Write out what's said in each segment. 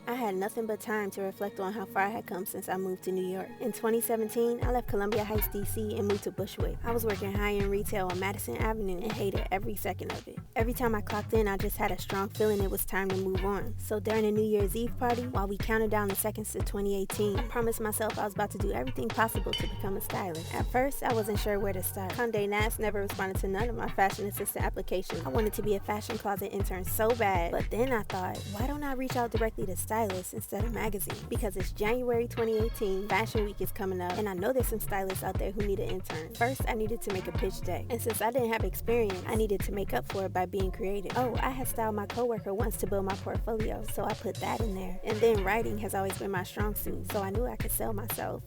I had nothing but time to reflect on how far I had come since I moved to New York. In 2017, I left Columbia Heights, DC and moved to Bushwick. I was working high-end retail on Madison Avenue and hated every second of it. Every time I clocked in, I just had a strong feeling it was time to move on. So during a New Year's Eve party, while we counted down the seconds to 2018, I promised myself I was about to do everything possible to become a stylist. At first, I wasn't sure where to start. Condé Nast never responded to none of my fashion assistant applications. I wanted to be a fashion closet intern so bad, but then I thought, why don't I reach out directly to stylists instead of magazine? Because it's January 2018, Fashion Week is coming up, and I know there's some stylists out there who need an intern. First, I needed to make a pitch deck, and since I didn't have experience, I needed to make up for it by being creative. Oh, I had styled my coworker once to build my portfolio, so I put that in there. And then writing has always been my strong suit, so I knew I could sell myself.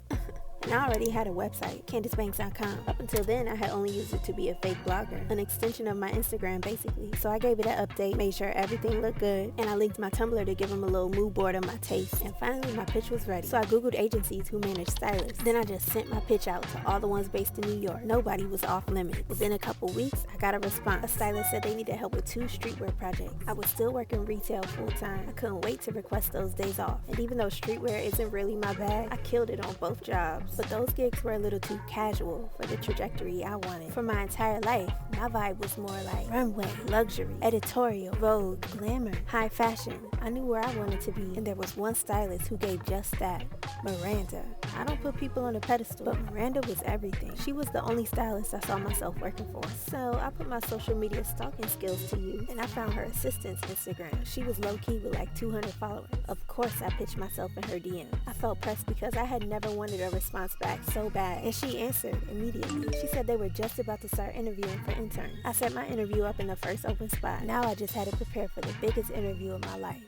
And I already had a website, CandiceBanks.com. Up until then, I had only used it to be a fake blogger, an extension of my Instagram basically. So I gave it an update, made sure everything looked good, and I linked my Tumblr to give them a little mood board of my taste. And finally, my pitch was ready. So I Googled agencies who manage stylists. Then I just sent my pitch out to all the ones based in New York. Nobody was off limits. Within a couple weeks, I got a response. A stylist said they needed help with 2 streetwear projects. I was still working retail full time. I couldn't wait to request those days off. And even though streetwear isn't really my bag, I killed it on both jobs. But those gigs were a little too casual for the trajectory I wanted. For my entire life, my vibe was more like runway, luxury, editorial, Vogue, glamour, high fashion. I knew where I wanted to be, and there was one stylist who gave just that, Miranda. I don't put people on a pedestal, but Miranda was everything. She was the only stylist I saw myself working for. So I put my social media stalking skills to use, and I found her assistant's Instagram. She was low-key with like 200 followers. Of course, I pitched myself in her DM. I felt pressed because I had never wanted a response back so bad, and she answered immediately. She said they were just about to start interviewing for interns. I set my interview up in the first open spot. Now I just had to prepare for the biggest interview of my life.